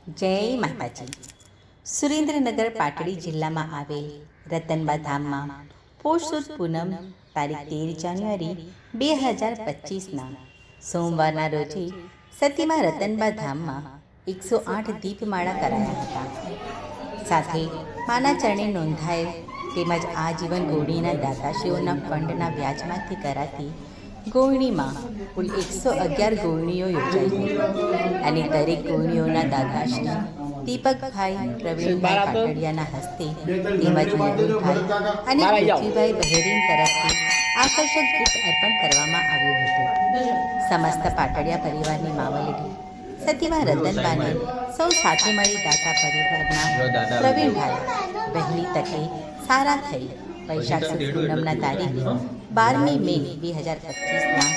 જય માતાજી. સુરેન્દ્રનગર પાટડી જિલ્લામાં આવેલ રતનબા ધામમાં પોષ સુદ પૂનમ તારીખ 13 જાન્યુઆરી 2025ના સોમવારના રોજે સતીમાં રતનબા ધામમાં 108 દીપમાળા કરાયા હતા. સાથે માના ચરણે નોંધાયેલ તેમજ આજીવન ગોળીના દાતાશ્રીઓના ફંડના વ્યાજમાંથી કરાતી ગોળણીમાં કુલ 111 ગોળણીઓ યોજાઈ હતી અને દરેક ગોળણીઓના દાતાશ્રી દીપકભાઈ પ્રવીણભાઈ પાટડિયાના હસ્તે તેમજ મેહુલભાઈ અને પૃથ્વીભાઈ બહેરીન તરફથી આકર્ષક ગિફ્ટ અર્પણ કરવામાં આવ્યું હતું. સમસ્ત પાટડિયા પરિવારની માવલડી સતીમાં રતનબાને સૌ સાથે મળી દાતા પરિવારના પ્રવીણભાઈ વહેલી તકે સારા થઈ વૈશાખ સુદ પૂનમના તારીખ 12મી મે 2025ના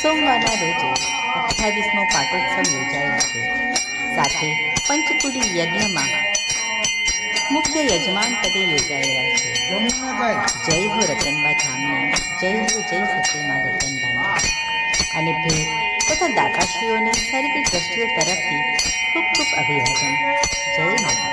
સોમવારના રોજે 28મો પાટોત્સવ યોજાયો છે. સાથે પંચકુડી યજ્ઞમાં મુખ્ય યજમાન પદે યોજાયેલા છે. જય હો રતનબા ધામને, જય હો જય સતીમાં રતનબાને અને ભેટ તથા દાતાશ્રીઓને સર્વે દ્રષ્ટિઓ તરફથી ખૂબ ખૂબ અભિવાદન. જય માતાજી.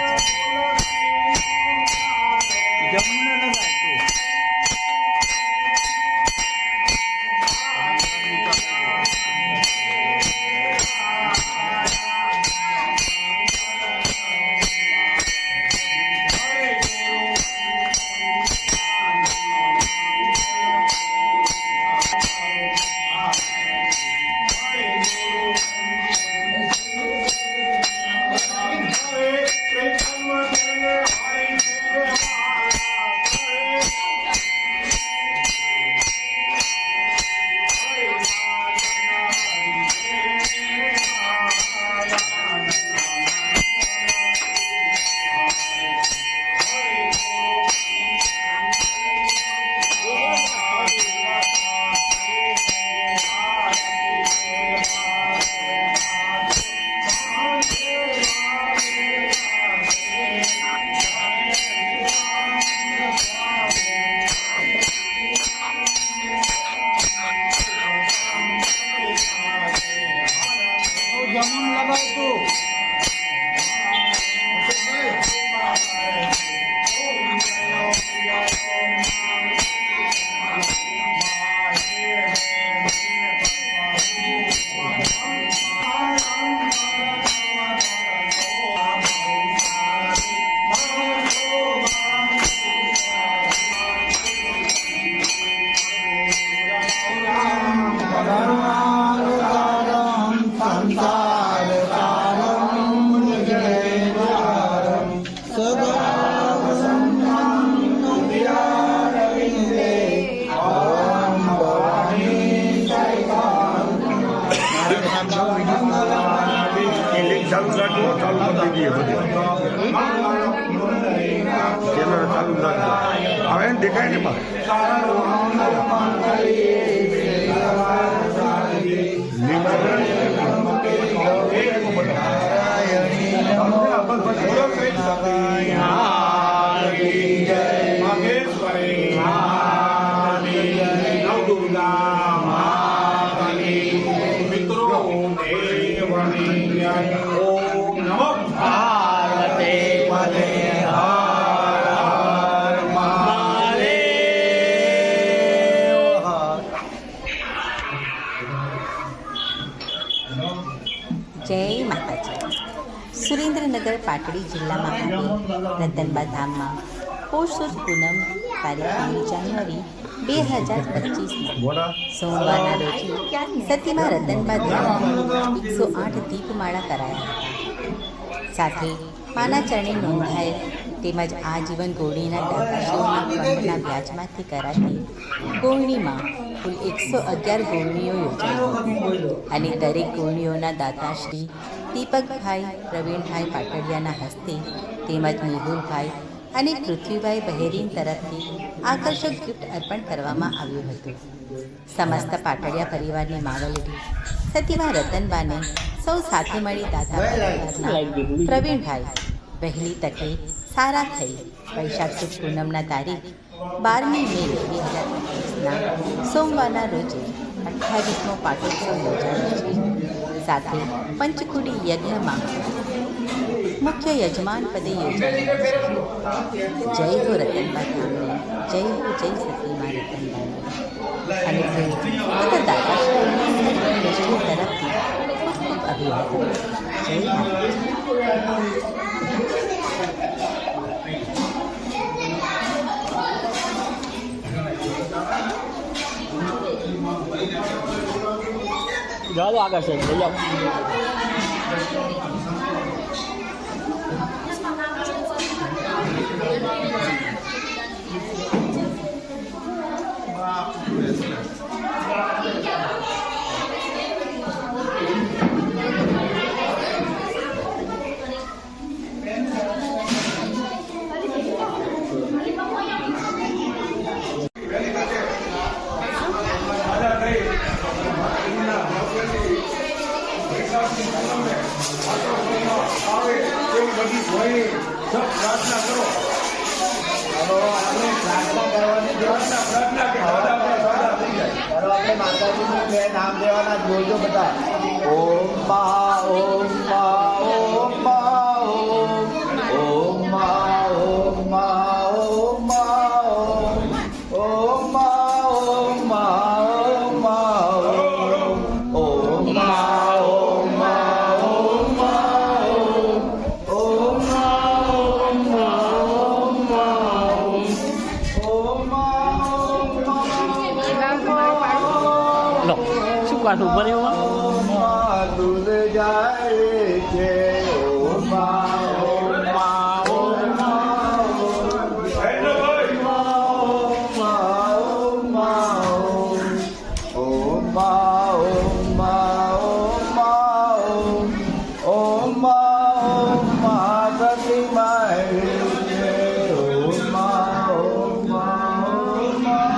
ચાલુ રાખજો, ચાલુ કરી દઈએ બધું કેમેરા ચાલુ રાખજો. હવે દેખાય ને જય માતાજી. સુરેન્દ્રનગર પાટડી જિલ્લામાં આવેલ રતનબા ધામમાં પોષ સુદ પૂનમ તારીખ 13 જાન્યુઆરી 2025ના સોમવારના રોજે સતીમાં રતનબા ધામમાં 108 દીપમાળા કરાયા હતા. સાથે માના ચરણે નોંધાયેલ તેમજ આજીવન ગોળીના દાતાશ્રીઓના ફંડના વ્યાજમાંથી કરાતી ગોળણીમાં કુલ 111 ગોળણીઓ યોજાઈ હતી અને દરેક ગોળણીઓના દાતાશ્રી દીપકભાઈ પ્રવીણભાઈ પાટડિયાના હસ્તે તેમજ મેહુલભાઈ અને પૃથ્વીભાઈ બહેરીન તરફથી આકર્ષક ગિફ્ટ અર્પણ કરવામાં આવ્યું હતું. સમસ્ત પાટડિયા પરિવારની માવલડી સતીમાં રતનબાને સૌ સાથે મળી દાતા પરિવારના પ્રવીણભાઈ વહેલી તકે સારા થઈ વૈશાખ સુદ પૂનમના તારીખ 12મી મે 2025ના સોમવારના રોજે 28મો પાટોત્સવ યોજાયો છે. સાથે પંચકુડી યજ્ઞમાં મુખ્ય યજમાન પદે યોજાયો છે. જય હો રતનબા ધામને, જય હો જય સતીમાં રતનબાને. અને તથા દાદાશ્રીની દ્રષ્ટિ તરફથી ખૂબ ખૂબ અભિવાદન. જય માતાજી. જાઓ આગળ છે લઈ જાઓ. પ્રાર્થના કરો. આપણે માતાજીનું બે નામ દેવાના જોજો બધા. ઓમ મા ઓમ મા ઓમ મા ઓમ મા ઓમ મા ઓમ મા ઓમ મા ઓમ મા ઓમ મા ઓમ મા ઓમ મા ઓમ મા ઓમ લો શું કાઢું બને દૂધ જાય છે. ઓમ મા ઓમ મા ઓમ મા ઓમ મા ઓમ મા ઓમ મા ઓમ મા ઓમ મા પ્રતિમાય છે. ઓમ મા ઓમ મા ઓમ મા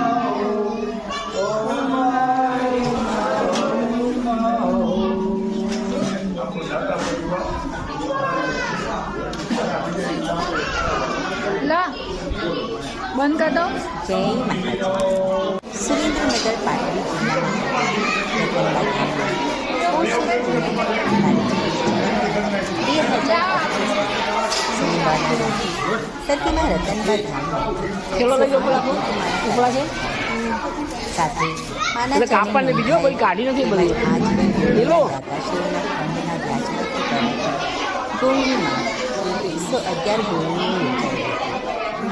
ઓમ ला બંધ કર દો. જય માતાજી. સુરેન્દ્રનગર પાટડી જિલ્લામાં રતનબા ખેલો લઈ જાઓ પેલા ઉપલા છે સાથે એટલે કાપવાને બીજો કોઈ કાઢી નથી બધી પેલો ગોળીમાં 111 ગોળીઓ યોજાઈ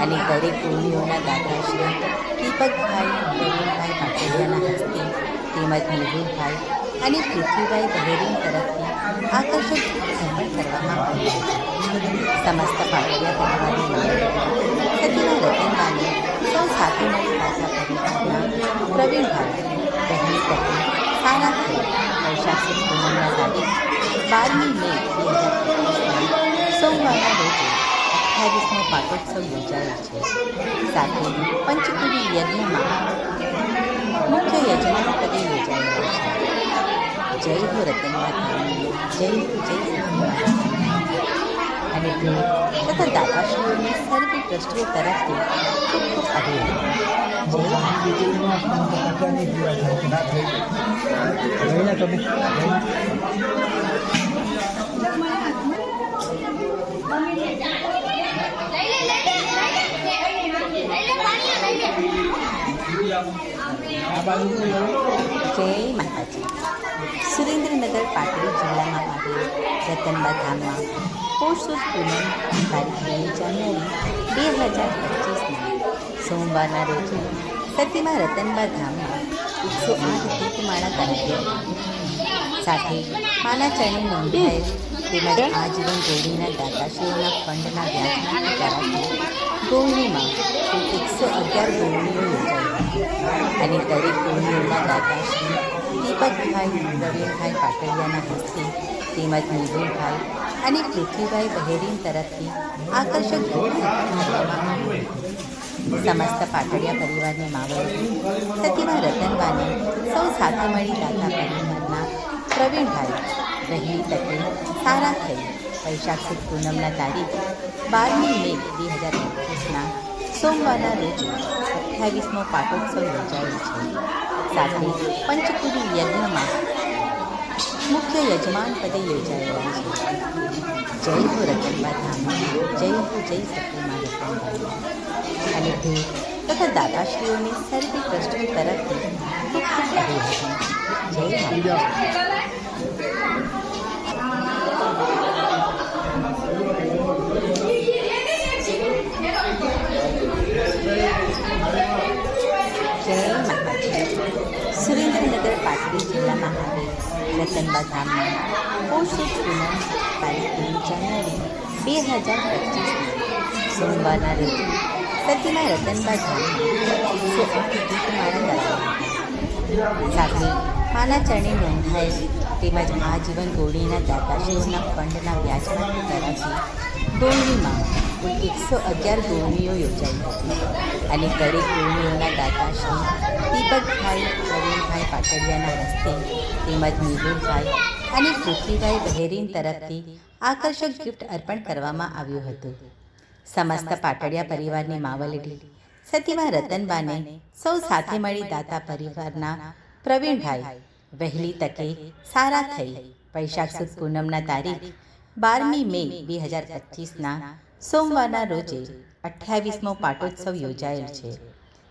અને દરેક ગોળીઓના દાદાશ્રી દીપકભાઈ પ્રવીણભાઈ પાટડિયાના હસ્તે તેમજ નિર્ભુલભાઈ અને પૃથ્વીભાઈ બહેરીન તરફથી આકર્ષક સન્માન કરવામાં આવ્યું છે. સમસ્ત પાટડિયા પરિવારની સતીના રતનબાને સૌ સાથે મળી દાદા પરિવારના પ્રવીણભાઈ બહેની પત્ની સારા થઈ વૈશાખ સુદ પૂનમના તારીખ 12મી મે 2025 સોમવારના રોજે 28મો પાટોત્સવ યોજાયો છે. સાથે પંચકુડી યજ્ઞમાં મુખ્ય યજમાન પદે યોજાયો છે. જય હો રતનબા ધામને, જય હો જય સતીમાં અને ભેટ તથા દાદાશ્રીઓની સર્વે ટ્રસ્ટીઓ તરફથી ખૂબ ખૂબ અભિનંદન. જય માતાજી. સુરેન્દ્રનગર પાટડી જિલ્લામાં આવેલ રતનબા ધામમાં પોષ સુદ પૂનમ તારીખ 2 જાન્યુઆરી 2025ના સોમવારના રોજ સતીમાં રતનબા ધામમાં 108 દીપમાળા કરાવી હતી. સાથે માના ચરણે નોંધાયેલ તેમજ આજીવન ગોળીના દાતાશ્રીઓના ફંડના વ્યાજના કરાથી ગોળીમાં કુલ 111 ગોળીઓ યોજાઈ અને દરેક ગોળીઓના દાતાશ્રી દીપકભાઈ પ્રવીણભાઈ પાટડિયાના હસ્તે તેમજ નિર્ભુલભાઈ અને પૃથ્વીભાઈ બહેરીન તરફથી આકર્ષક ભેટ કરવામાં આવી. સમસ્ત પાટડિયા પરિવારને માવડી સતીના રતનબાને સૌ સાથે મળી દાતા પરિવારના પ્રવીણભાઈ વહેલી તકે સારા થઈ વૈશાખ સુદ પૂનમના તારીખ 12મી મે 2025ના સોમવારના રોજ 28મો પાટોત્સવ યોજાયો છે. સાથે પંચકુડી યજ્ઞમાં મુખ્ય યજમાન પદે યોજાયેલા છે. જય હો રતનબા ધામ, જય હો જય સતીમાં રતનબા. અને ભેટ તથા દાતાશ્રીઓને સર્વે ટ્રસ્ટીઓ તરફથી ખૂબ ખૂબ અભિવાદન. જય માતાજી. જય માતાજી. સુરેન્દ્રનગર પાટડી જિલ્લામાં આવેલ રતનબા ધામમાં પોષ સુદ પૂનમ તારીખ 3 જાન્યુઆરી 2025 સોમવારના રોજ સતીમાં રતનબા ધામમાં 108 દીપમાળા કરાવી. સાથે માના ચરણે નોંધાયેલ તેમજ આજીવન ગોળીના દાતાશ્રીઓના ફંડના વ્યાજમાંથી તરફથી ગોળણીમાં કુલ 111 ગોળણીઓ યોજાઈ હતી. અને દરેક ગોળણીઓના દાતાશ્રી દીપકભાઈ પ્રવીણભાઈ પાટડિયાના હસ્તે તેમજ મેહુલભાઈ અને પૃથ્વીભાઈ બહેરીન તરફથી આકર્ષક ગિફ્ટ અર્પણ કરવામાં આવ્યું હતું. સમસ્ત પાટડિયા પરિવારની માવલડી સતીમાં રતનબાને સૌ સાથે મળી દાતા પરિવારના પ્રવીણભાઈ વહેલી તકે સારા થઈ વૈશાખ સુદ પૂનમના તારીખ 12મી મે 2025ના સોમવારના રોજે 28મો પાટોત્સવ યોજાયેલ છે.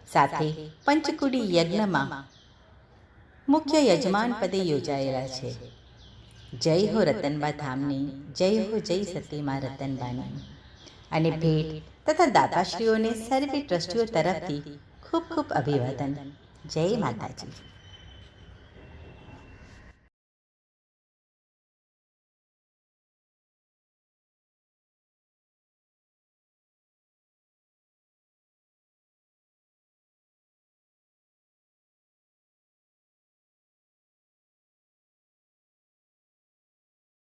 સાથે પંચકુડી યજ્ઞમાં મુખ્ય યજમાન પદે યોજાયેલા છે. જય હો રતનબા ધામની, જય હો જય સતીમાં રતનબાની. અને ભેટ તથા દાતાશ્રીઓને સર્વે ટ્રસ્ટીઓ તરફથી ખૂબ ખૂબ અભિવાદન. જય માતાજી.